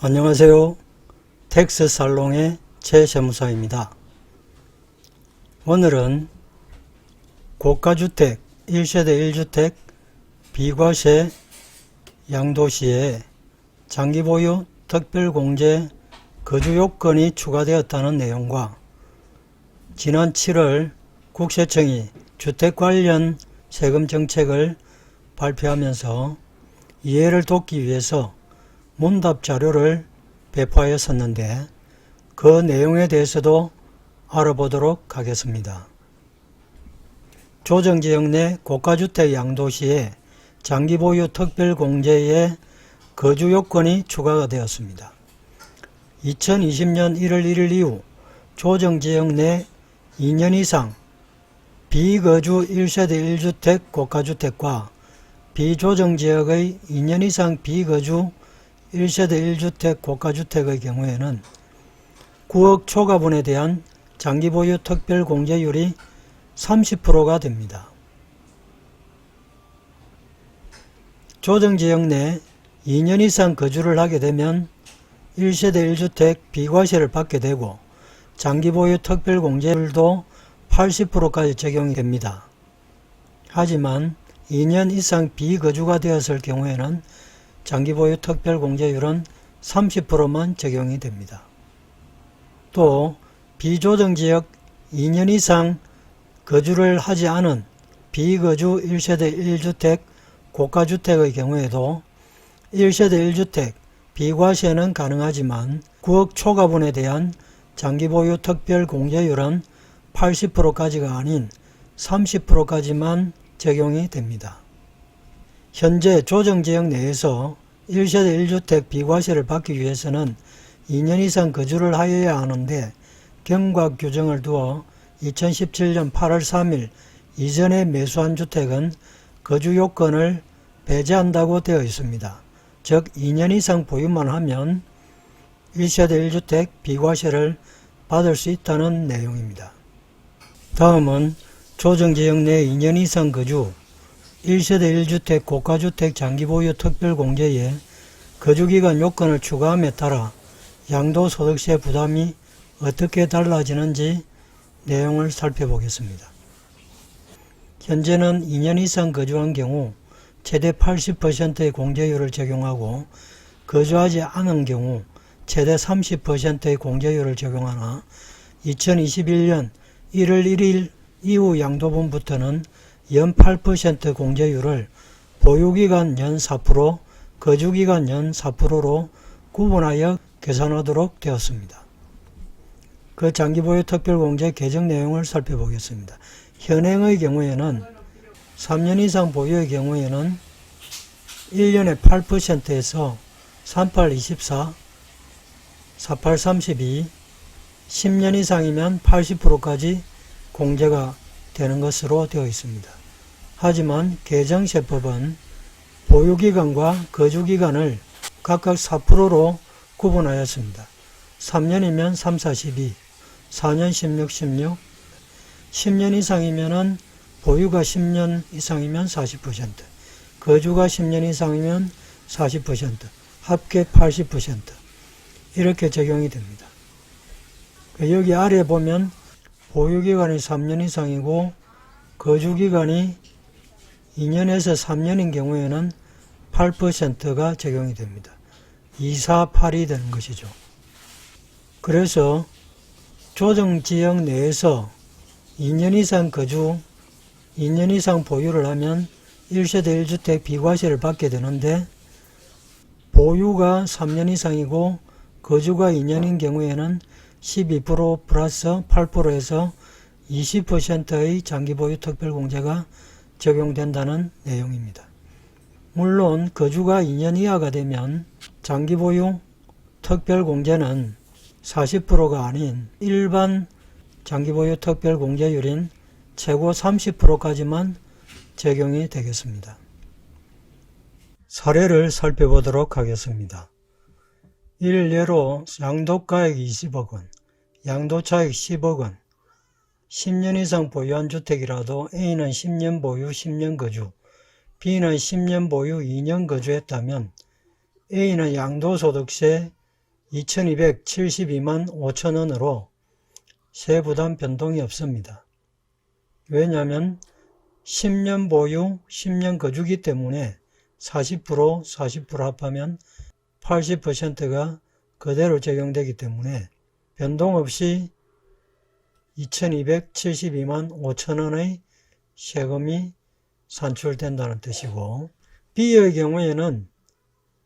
안녕하세요. 텍스살롱의 최세무사입니다. 오늘은 고가주택 1세대 1주택 비과세 양도시에 장기보유 특별공제 거주요건이 추가되었다는 내용과 지난 7월 국세청이 주택 관련 세금 정책을 발표하면서 이해를 돕기 위해서 문답 자료를 배포하였었는데 그 내용에 대해서도 알아보도록 하겠습니다. 조정지역 내 고가주택 양도시에 장기보유 특별공제에 거주요건이 추가가 되었습니다. 2020년 1월 1일 이후 조정지역 내 2년 이상 비거주 1세대 1주택 고가주택과 비조정지역의 2년 이상 비거주 1세대 1주택 고가주택의 경우에는 9억 초과분에 대한 장기보유 특별공제율이 30%가 됩니다. 조정지역 내 2년 이상 거주를 하게 되면 1세대 1주택 비과세를 받게 되고 장기보유 특별공제율도 80%까지 적용이 됩니다. 하지만 2년 이상 비거주가 되었을 경우에는 장기보유 특별공제율은 30%만 적용이 됩니다. 또 비조정지역 2년 이상 거주를 하지 않은 비거주 1세대 1주택 고가주택의 경우에도 1세대 1주택 비과세는 가능하지만 9억 초과분에 대한 장기보유 특별공제율은 80%까지가 아닌 30%까지만 적용이 됩니다. 현재 조정지역 내에서 1세대 1주택 비과세를 받기 위해서는 2년 이상 거주를 하여야 하는데 경과 규정을 두어 2017년 8월 3일 이전에 매수한 주택은 거주 요건을 배제한다고 되어 있습니다. 즉 2년 이상 보유만 하면 1세대 1주택 비과세를 받을 수 있다는 내용입니다. 다음은 조정지역 내 2년 이상 거주 1세대 1주택 고가주택 장기보유 특별공제에 거주기간 요건을 추가함에 따라 양도소득세 부담이 어떻게 달라지는지 내용을 살펴보겠습니다. 현재는 2년 이상 거주한 경우 최대 80%의 공제율을 적용하고 거주하지 않은 경우 최대 30%의 공제율을 적용하나 2021년 1월 1일 이후 양도분부터는 연 8% 공제율을 보유기간 연 4%, 거주기간 연 4%로 구분하여 계산하도록 되었습니다. 그 장기보유 특별공제 개정 내용을 살펴보겠습니다. 현행의 경우에는 3년 이상 보유의 경우에는 1년에 8%에서 3824, 4832, 10년 이상이면 80%까지 공제가 되는 것으로 되어 있습니다. 하지만 개정세법은 보유기간과 거주기간을 각각 4%로 구분하였습니다. 3년이면 3, 4, 12, 4년 16, 16, 10년 이상이면 보유가 10년 이상이면 40%, 거주가 10년 이상이면 40%, 합계 80% 이렇게 적용이 됩니다. 여기 아래 보면 보유기간이 3년 이상이고 거주기간이 2년에서 3년인 경우에는 8%가 적용이 됩니다. 2, 4, 8이 되는 것이죠. 그래서 조정지역 내에서 2년 이상 거주, 2년 이상 보유를 하면 1세대 1주택 비과세를 받게 되는데 보유가 3년 이상이고 거주가 2년인 경우에는 12% 플러스 8%에서 20%의 장기보유 특별공제가 적용된다는 내용입니다. 물론 거주가 2년 이하가 되면 장기보유 특별공제는 40%가 아닌 일반 장기보유 특별공제율인 최고 30%까지만 적용이 되겠습니다. 사례를 살펴보도록 하겠습니다. 일례로 양도가액 20억 원, 양도차익 10억 원, 10년 이상 보유한 주택이라도 A는 10년 보유 10년 거주, B는 10년 보유 2년 거주했다면 A는 양도소득세 2272만 5천원으로 세부담 변동이 없습니다. 왜냐하면 10년 보유, 10년 거주기 때문에 40% 합하면 80%가 그대로 적용되기 때문에 변동 없이 2272만 5천원의 세금이 산출된다는 뜻이고, B의 경우에는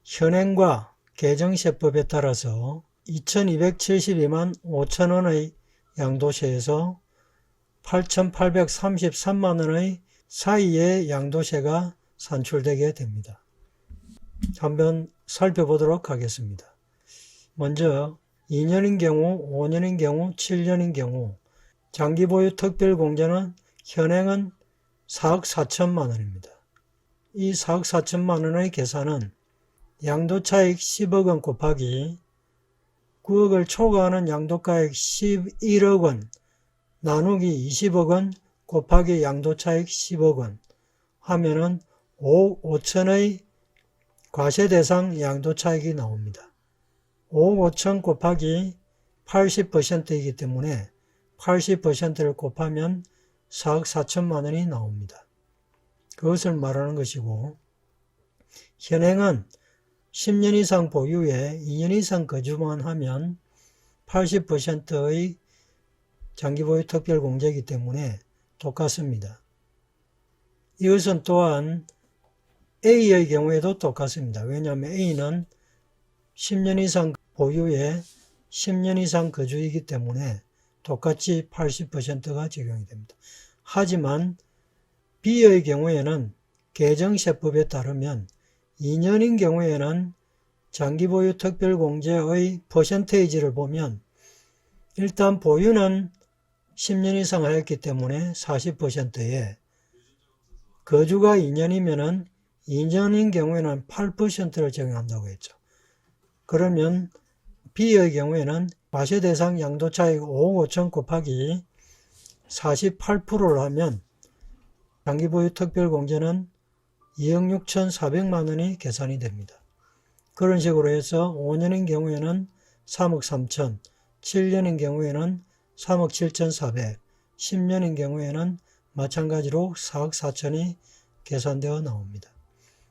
현행과 개정세법에 따라서 2272만 5천원의 양도세에서 8,833만원의 사이의 양도세가 산출되게 됩니다. 한번 살펴보도록 하겠습니다. 먼저 2년인 경우, 5년인 경우, 7년인 경우 장기보유 특별공제는 현행은 4억 4천만 원입니다. 이 4억 4천만 원의 계산은 양도차익 10억 원 곱하기 9억을 초과하는 양도가액 11억 원 나누기 20억 원 곱하기 양도차익 10억 원 하면은 5억 5천의 과세대상 양도차익이 나옵니다. 5억 5천 곱하기 80%이기 때문에 80%를 곱하면 4억 4천만 원이 나옵니다. 그것을 말하는 것이고, 현행은 10년 이상 보유에 2년 이상 거주만 하면 80%의 장기보유 특별공제이기 때문에 똑같습니다. 이것은 또한 A의 경우에도 똑같습니다. 왜냐하면 A는 10년 이상 보유에 10년 이상 거주이기 때문에 똑같이 80%가 적용이 됩니다. 하지만 B의 경우에는 개정세법에 따르면 2년인 경우에는 장기보유 특별공제의 퍼센테이지를 보면 일단 보유는 10년 이상 하였기 때문에 40%에 거주가 2년이면은 2년인 경우에는 8%를 적용한다고 했죠. 그러면 B의 경우에는 과세대상 양도차익 5억 5천 곱하기 48%를 하면 장기보유 특별공제는 2억 6천4백만 원이 계산이 됩니다. 그런 식으로 해서 5년인 경우에는 3억 3천, 7년인 경우에는 3억 7천4백, 10년인 경우에는 마찬가지로 4억 4천이 계산되어 나옵니다.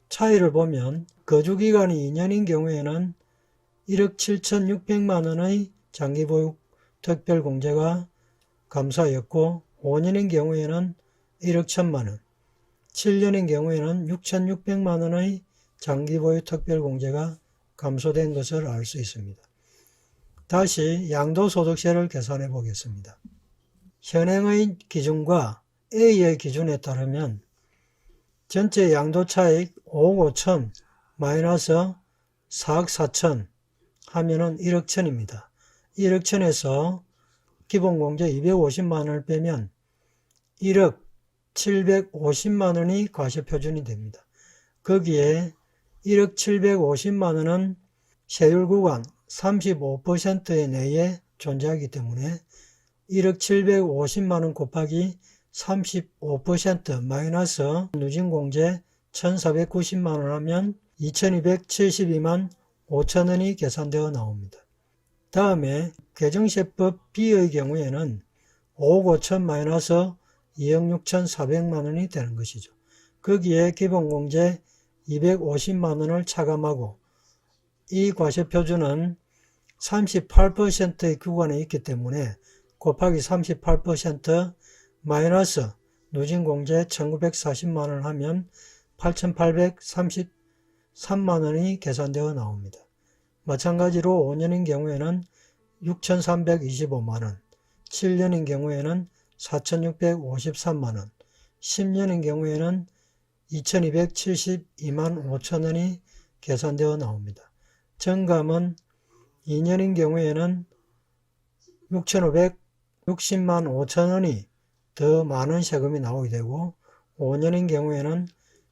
차이를 보면 거주기간이 2년인 경우에는 1억 7천6백만 원의 장기보유 특별공제가 감소하였고, 5년인 경우에는 1억 1천만 원, 7년인 경우에는 6,600만 원의 장기보유 특별공제가 감소된 것을 알 수 있습니다. 다시 양도소득세를 계산해 보겠습니다. 현행의 기준과 A의 기준에 따르면 전체 양도차익 5억 5천 마이너스 4억 4천 하면은 1억 천입니다. 1억 천에서 기본공제 250만 원을 빼면 1억 750만 원이 과세표준이 됩니다. 거기에 1억 750만 원은 세율 구간 35% 내에 존재하기 때문에 1억 750만 원 곱하기 35% 마이너스 누진공제 1,490만 원 하면 2,272만 5천 원이 계산되어 나옵니다. 다음에 개정세법 B의 경우에는 5억 5천 마이너스 2억 6천4백만 원이 되는 것이죠. 거기에 기본공제 250만 원을 차감하고 이 과세표준은 38%의 구간에 있기 때문에 곱하기 38% 마이너스 누진공제 1940만 원을 하면 8833만 원이 계산되어 나옵니다. 마찬가지로 5년인 경우에는 6325만 원, 7년인 경우에는 4653만 원, 10년인 경우에는 2272만 5천 원이 계산되어 나옵니다. 정감은 2년인 경우에는 6560만 5천 원이 더 많은 세금이 나오게 되고, 5년인 경우에는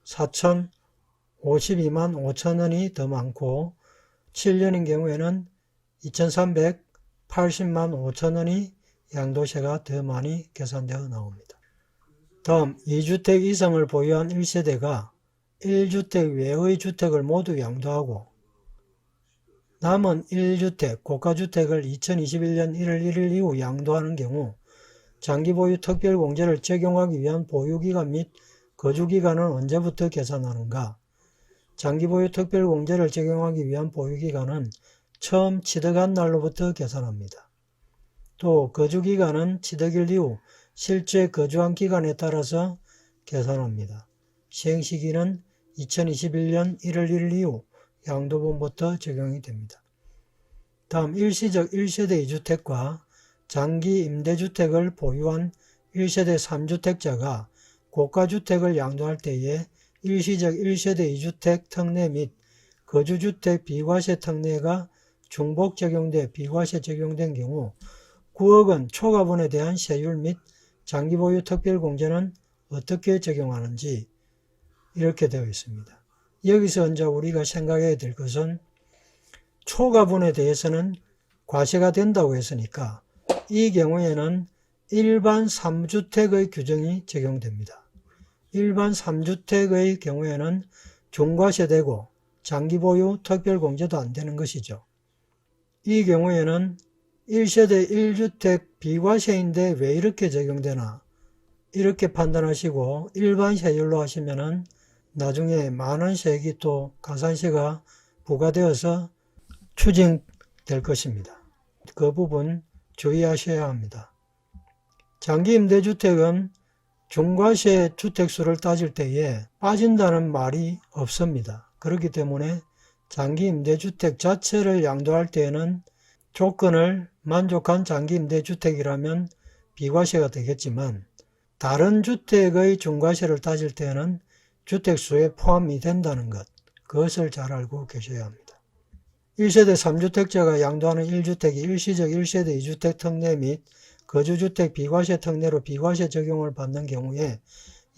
4052만 5천 원이 더 많고, 7년인 경우에는 2380만 5천 원이 양도세가 더 많이 계산되어 나옵니다. 다음 2주택 이상을 보유한 1세대가 1주택 외의 주택을 모두 양도하고 남은 1주택, 고가주택을 2021년 1월 1일 이후 양도하는 경우 장기보유 특별공제를 적용하기 위한 보유기간 및 거주기간은 언제부터 계산하는가? 장기보유 특별공제를 적용하기 위한 보유기간은 처음 취득한 날로부터 계산합니다. 또 거주기간은 취득일 이후 실제 거주한 기간에 따라서 계산합니다. 시행시기는 2021년 1월 1일 이후 양도분부터 적용이 됩니다. 다음 일시적 1세대 2주택과 장기 임대주택을 보유한 1세대 3주택자가 고가주택을 양도할 때에 일시적 1세대 2주택 특례 및 거주주택 비과세 특례가 중복 적용돼 비과세 적용된 경우 9억 원 초과분에 대한 세율 및 장기보유 특별공제는 어떻게 적용하는지 이렇게 되어 있습니다. 여기서 이제 우리가 생각해야 될 것은 초과분에 대해서는 과세가 된다고 했으니까 이 경우에는 일반 3주택의 규정이 적용됩니다. 일반 3주택의 경우에는 중과세되고 장기보유 특별공제도 안 되는 것이죠. 이 경우에는 1세대 1주택 비과세인데 왜 이렇게 적용되나 이렇게 판단하시고 일반 세율로 하시면은 나중에 많은 세액이 또 가산세가 부과되어서 추징될 것입니다. 그 부분 주의하셔야 합니다. 장기 임대주택은 중과세 주택수를 따질 때에 빠진다는 말이 없습니다. 그렇기 때문에 장기 임대주택 자체를 양도할 때에는 조건을 만족한 장기 임대주택이라면 비과세가 되겠지만 다른 주택의 중과세를 따질 때는 주택수에 포함이 된다는 것, 그것을 잘 알고 계셔야 합니다. 1세대 3주택자가 양도하는 1주택이 일시적 1세대 2주택 특례 및 거주주택 비과세 특례로 비과세 적용을 받는 경우에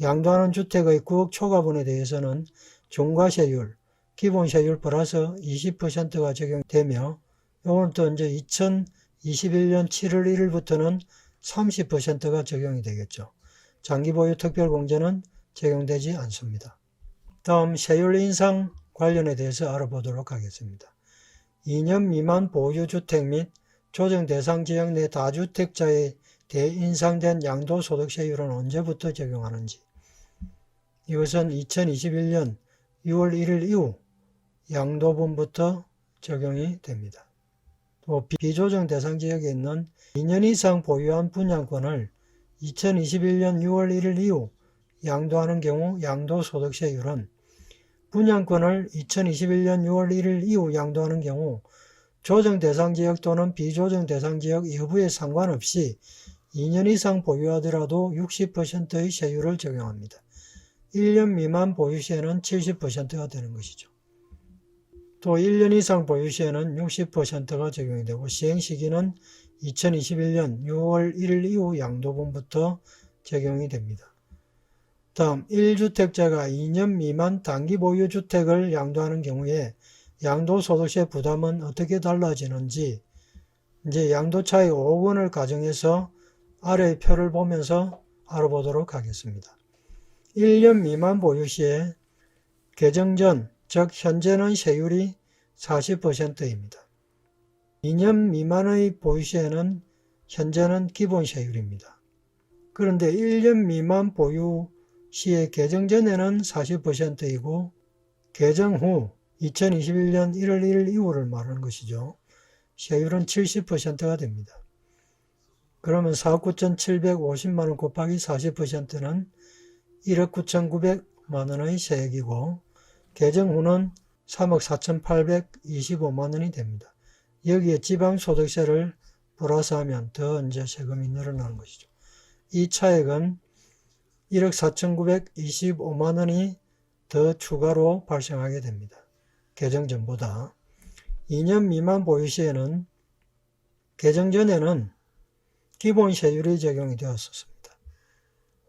양도하는 주택의 9억 초과분에 대해서는 중과세율, 기본세율 플러스 20%가 적용되며 이건 또 이제 2021년 7월 1일부터는 30%가 적용이 되겠죠. 장기보유 특별공제는 적용되지 않습니다. 다음 세율 인상 관련에 대해서 알아보도록 하겠습니다. 2년 미만 보유주택 및 조정 대상 지역 내 다주택자에 대해 인상된 양도소득세율은 언제부터 적용하는지 이것은 2021년 6월 1일 이후 양도분부터 적용이 됩니다. 또 비조정 대상 지역에 있는 2년 이상 보유한 분양권을 2021년 6월 1일 이후 양도하는 경우 양도소득세율은 분양권을 2021년 6월 1일 이후 양도하는 경우 조정 대상 지역 또는 비조정 대상 지역 여부에 상관없이 2년 이상 보유하더라도 60%의 세율을 적용합니다. 1년 미만 보유 시에는 70%가 되는 것이죠. 또 1년 이상 보유 시에는 60%가 적용이 되고 시행시기는 2021년 6월 1일 이후 양도분부터 적용이 됩니다. 다음 1주택자가 2년 미만 단기 보유 주택을 양도하는 경우에 양도소득세 부담은 어떻게 달라지는지 이제 양도차익 5억 원을 가정해서 아래의 표를 보면서 알아보도록 하겠습니다. 1년 미만 보유 시에 개정 전, 즉 현재는 세율이 40%입니다. 2년 미만의 보유 시에는 현재는 기본 세율입니다. 그런데 1년 미만 보유 시에 개정 전에는 40%이고 개정 후 2021년 1월 1일 이후를 말하는 것이죠. 세율은 70%가 됩니다. 그러면 4억 9,750만원 곱하기 40%는 1억 9,900만원의 세액이고 개정 후는 3억 4,825만원이 됩니다. 여기에 지방소득세를 플러스하면 더 이제 세금이 늘어나는 것이죠. 이 차액은 1억 4,925만원이 더 추가로 발생하게 됩니다. 개정 전보다. 2년 미만 보유 시에는 개정 전에는 기본 세율이 적용이 되었습니다.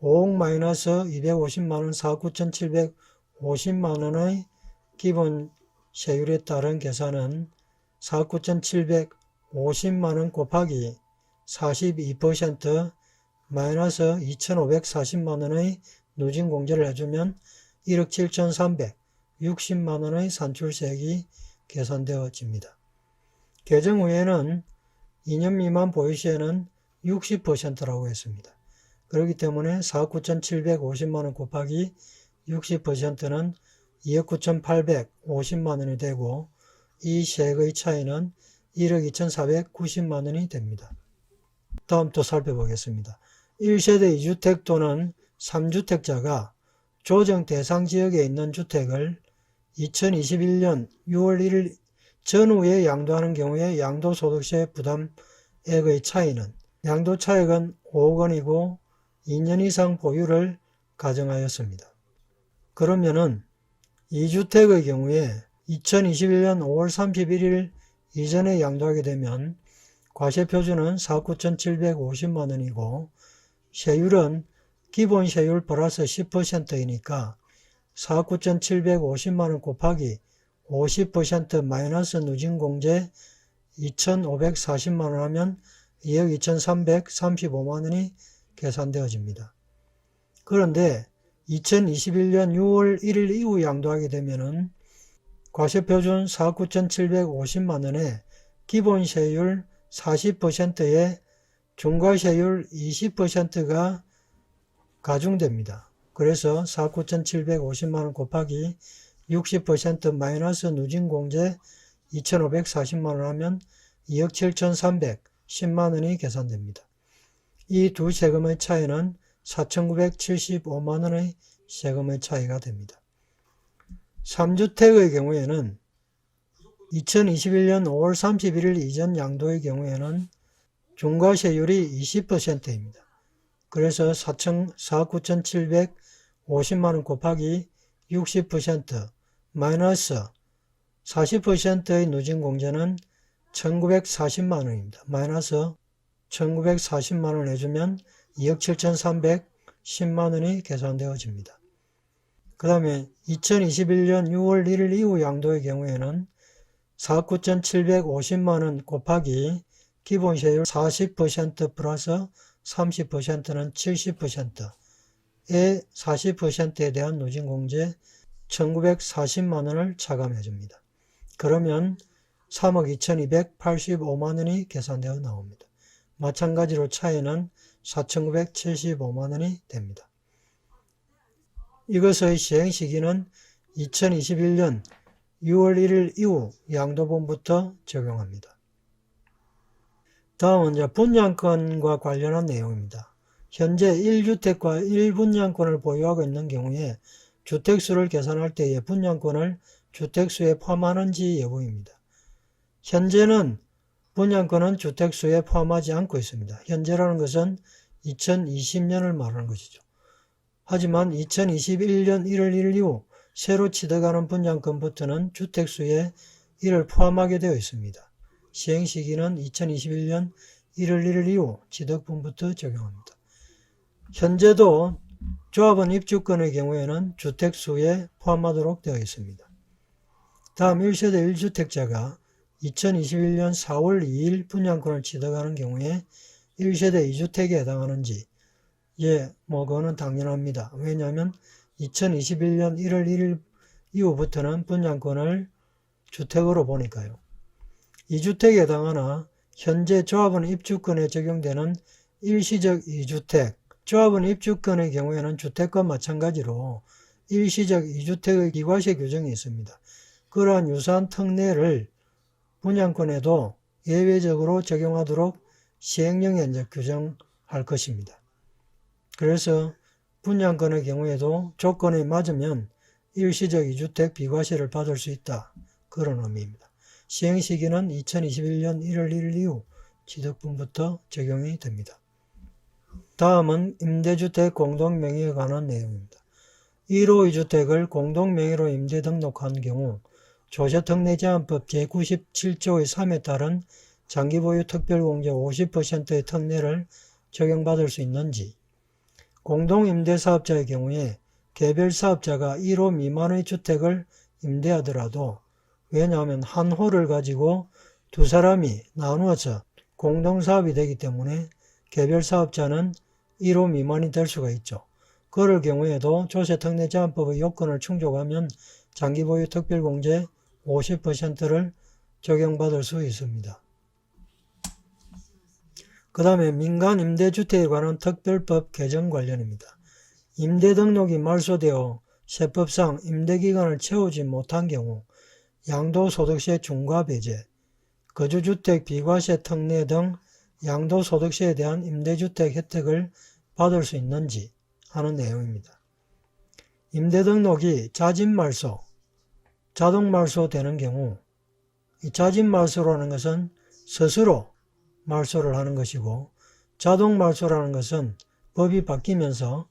5억 마이너스 250만원 4억 9,750만원의 기본 세율에 따른 계산은 4억 9,750만원 곱하기 42% 마이너스 2,540만원의 누진공제를 해주면 1억 7,360만원의 산출세액이 계산되어집니다. 개정 후에는 2년 미만 보유 시에는 60%라고 했습니다. 그렇기 때문에 4억 9,750만원 곱하기 60%는 2억 9,850만원이 되고 이 세액의 차이는 1억 2,490만원이 됩니다. 다음 또 살펴보겠습니다. 1세대 2주택 또는 3주택자가 조정 대상 지역에 있는 주택을 2021년 6월 1일 전후에 양도하는 경우에 양도소득세 부담액의 차이는 양도차액은 5억 원이고 2년 이상 보유를 가정하였습니다. 그러면은 2주택의 경우에 2021년 5월 31일 이전에 양도하게 되면 과세표준은 4억 9,750만원이고 세율은 기본 세율 플러스 10%이니까 4억 9,750만원 곱하기 50% 마이너스 누진공제 2,540만원 하면 2억 2,335만원이 계산되어집니다. 그런데 2021년 6월 1일 이후 양도하게 되면은 과세표준 4억 9,750만원에 기본세율 40%에 중과세율 20%가 가중됩니다. 그래서 4억 9,750만원 곱하기 60% 마이너스 누진공제 2,540만원 하면 2억 7,310만원이 계산됩니다. 이 두 세금의 차이는 4,975만원의 세금의 차이가 됩니다. 3주택의 경우에는 2021년 5월 31일 이전 양도의 경우에는 중과세율이 20%입니다. 그래서 4억 9,750만원 곱하기 60% 마이너스 40%의 누진공제는 1,940만원입니다. 마이너스 1,940만원 해주면 2억 7,310만원이 계산되어집니다. 그 다음에 2021년 6월 1일 이후 양도의 경우에는 4억 9,750만원 곱하기 기본세율 40% 플러스 30%는 70%의 40%에 대한 누진공제 1,940만원을 차감해 줍니다. 그러면 3억 2,285만원이 계산되어 나옵니다. 마찬가지로 차이는 4,975만원이 됩니다. 이것의 시행시기는 2021년 6월 1일 이후 양도분부터 적용합니다. 다음은 이제 분양권과 관련한 내용입니다. 현재 1주택과 1분양권을 보유하고 있는 경우에 주택수를 계산할 때에 분양권을 주택수에 포함하는지 여부입니다. 현재는 분양권은 주택수에 포함하지 않고 있습니다. 현재라는 것은 2020년을 말하는 것이죠. 하지만 2021년 1월 1일 이후 새로 취득하는 분양권부터는 주택수에 이를 포함하게 되어 있습니다. 시행시기는 2021년 1월 1일 이후 취득분부터 적용합니다. 현재도 조합원 입주권의 경우에는 주택수에 포함하도록 되어 있습니다. 다음 1세대 1주택자가 2021년 4월 2일 분양권을 취득하는 경우에 1세대 2주택에 해당하는지 그거는 당연합니다. 왜냐하면 2021년 1월 1일 이후부터는 분양권을 주택으로 보니까요. 2주택에 해당하나 현재 조합원 입주권에 적용되는 일시적 2주택, 조합원 입주권의 경우에는 주택과 마찬가지로 일시적 2주택의 비과세 규정이 있습니다. 그러한 유사한 특례를 분양권에도 예외적으로 적용하도록 시행령에 이제 규정할 것입니다. 그래서 분양권의 경우에도 조건에 맞으면 일시적 2주택 비과세를 받을 수 있다. 그런 의미입니다. 시행시기는 2021년 1월 1일 이후 취득분부터 적용이 됩니다. 다음은 임대주택 공동명의에 관한 내용입니다. 1호 2주택을 공동명의로 임대 등록한 경우 조세특례제한법 제97조의 3에 따른 장기보유 특별공제 50%의 특례를 적용받을 수 있는지, 공동임대사업자의 경우에 개별 사업자가 1호 미만의 주택을 임대하더라도, 왜냐하면 한 호를 가지고 두 사람이 나누어서 공동사업이 되기 때문에 개별 사업자는 1호 미만이 될 수가 있죠. 그럴 경우에도 조세특례제한법의 요건을 충족하면 장기보유 특별공제 50%를 적용받을 수 있습니다. 그 다음에 민간임대주택에 관한 특별법 개정 관련입니다. 임대등록이 말소되어 세법상 임대기간을 채우지 못한 경우 양도소득세 중과배제, 거주주택 비과세 특례 등 양도소득세에 대한 임대주택 혜택을 받을 수 있는지 하는 내용입니다. 임대등록이 자진말소, 자동말소 되는 경우 이 자진말소라는 것은 스스로 말소를 하는 것이고 자동말소라는 것은 법이 바뀌면서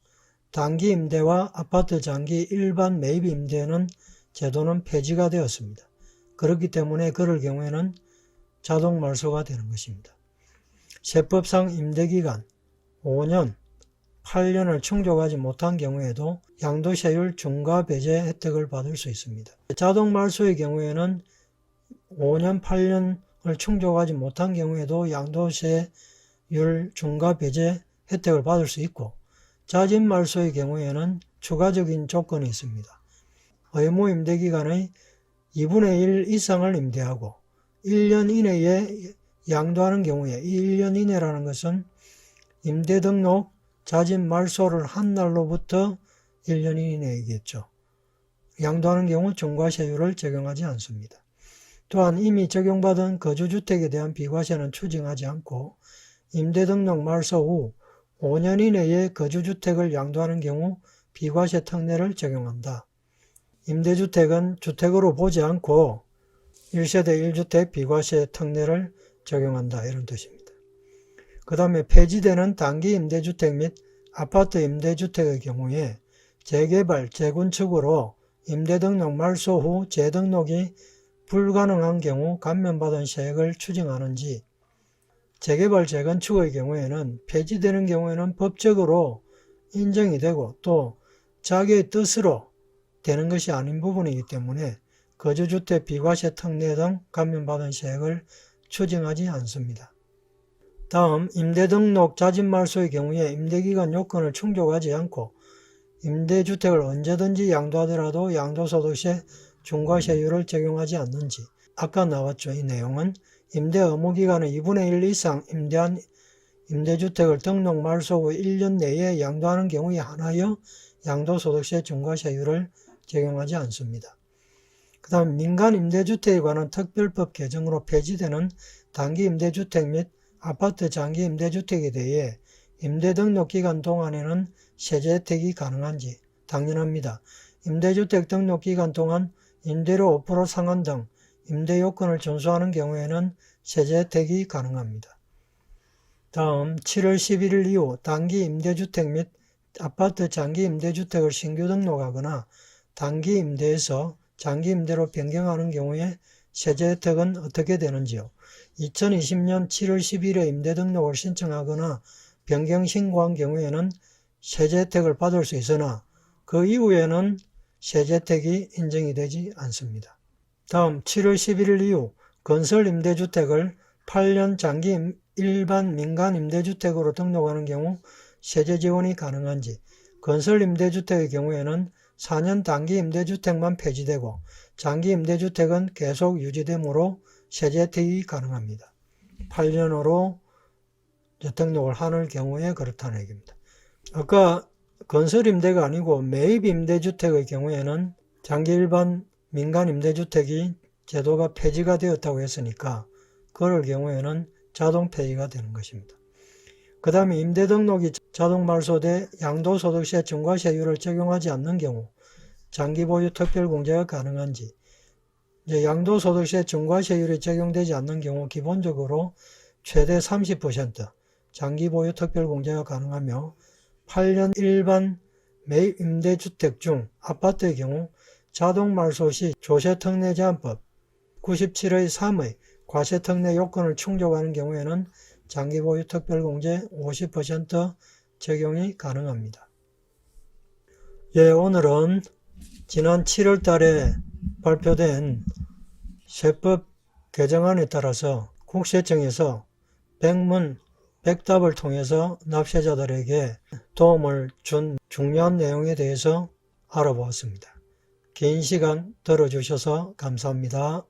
단기 임대와 아파트 장기 일반 매입 임대는 제도는 폐지가 되었습니다. 그렇기 때문에 그럴 경우에는 자동 말소가 되는 것입니다. 세법상 임대기간 5년, 8년을 충족하지 못한 경우에도 양도세율 중과배제 혜택을 받을 수 있습니다. 자동 말소의 경우에는 5년, 8년을 충족하지 못한 경우에도 양도세율 중과배제 혜택을 받을 수 있고 자진 말소의 경우에는 추가적인 조건이 있습니다. 의무 임대기간의 2분의 1 이상을 임대하고 1년 이내에 양도하는 경우에 이 1년 이내라는 것은 임대등록 자진 말소를 한 날로부터 1년 이내이겠죠. 양도하는 경우 중과세율을 적용하지 않습니다. 또한 이미 적용받은 거주주택에 대한 비과세는 추징하지 않고 임대등록 말소 후 5년 이내에 거주주택을 양도하는 경우 비과세 특례를 적용한다. 임대주택은 주택으로 보지 않고 1세대 1주택 비과세 특례를 적용한다. 이런 뜻입니다. 그 다음에 폐지되는 단기 임대주택 및 아파트 임대주택의 경우에 재개발, 재건축으로 임대등록 말소 후 재등록이 불가능한 경우 감면받은 세액을 추징하는지 재개발, 재건축의 경우에는 폐지되는 경우에는 법적으로 인정이 되고 또 자기의 뜻으로 되는 것이 아닌 부분이기 때문에 거주주택 비과세 특례 등 감면받은 세액을 추징하지 않습니다. 다음 임대등록 자진말소의 경우에 임대기간 요건을 충족하지 않고 임대주택을 언제든지 양도하더라도 양도소득세 중과세율을 적용하지 않는지 아까 나왔죠. 이 내용은 임대 의무기간의 2분의 1 이상 임대한 임대주택을 등록 말소 후 1년 내에 양도하는 경우에 한하여 양도소득세 중과세율을 적용하지 않습니다. 그 다음 민간임대주택에 관한 특별법 개정으로 폐지되는 단기임대주택 및 아파트 장기임대주택에 대해 임대등록기간 동안에는 세제 혜택이 가능한지 당연합니다. 임대주택 등록기간 동안 임대료 5% 상한 등 임대요건을 준수하는 경우에는 세제 혜택이 가능합니다. 다음 7월 11일 이후 단기임대주택 및 아파트 장기임대주택을 신규 등록하거나 단기임대에서 장기임대로 변경하는 경우에 세제 혜택은 어떻게 되는지요? 2020년 7월 10일에 임대등록을 신청하거나 변경 신고한 경우에는 세제 혜택을 받을 수 있으나 그 이후에는 세제 혜택이 인정이 되지 않습니다. 다음 7월 11일 이후 건설임대주택을 8년 장기 일반 민간임대주택으로 등록하는 경우 세제 지원이 가능한지 건설임대주택의 경우에는 4년 단기임대주택만 폐지되고 장기임대주택은 계속 유지되므로 세제 혜택이 가능합니다. 8년으로 등록을 하는 경우에 그렇다는 얘기입니다. 아까 건설임대가 아니고 매입임대주택의 경우에는 장기 일반 민간임대주택이 제도가 폐지가 되었다고 했으니까 그럴 경우에는 자동 폐지가 되는 것입니다. 그 다음에 임대등록이 자동 말소돼 양도소득세 중과세율을 적용하지 않는 경우 장기보유 특별공제가 가능한지 양도소득세 중과세율이 적용되지 않는 경우 기본적으로 최대 30% 장기보유 특별공제가 가능하며 8년 일반 매입 임대주택 중 아파트의 경우 자동말소 시 조세특례 제한법 97의 3의 과세특례 요건을 충족하는 경우에는 장기보유 특별공제 50% 적용이 가능합니다. 예, 오늘은 지난 7월 달에 발표된 세법 개정안에 따라서 국세청에서 백문 백답을 통해서 납세자들에게 도움을 준 중요한 내용에 대해서 알아보았습니다. 긴 시간 들어주셔서 감사합니다.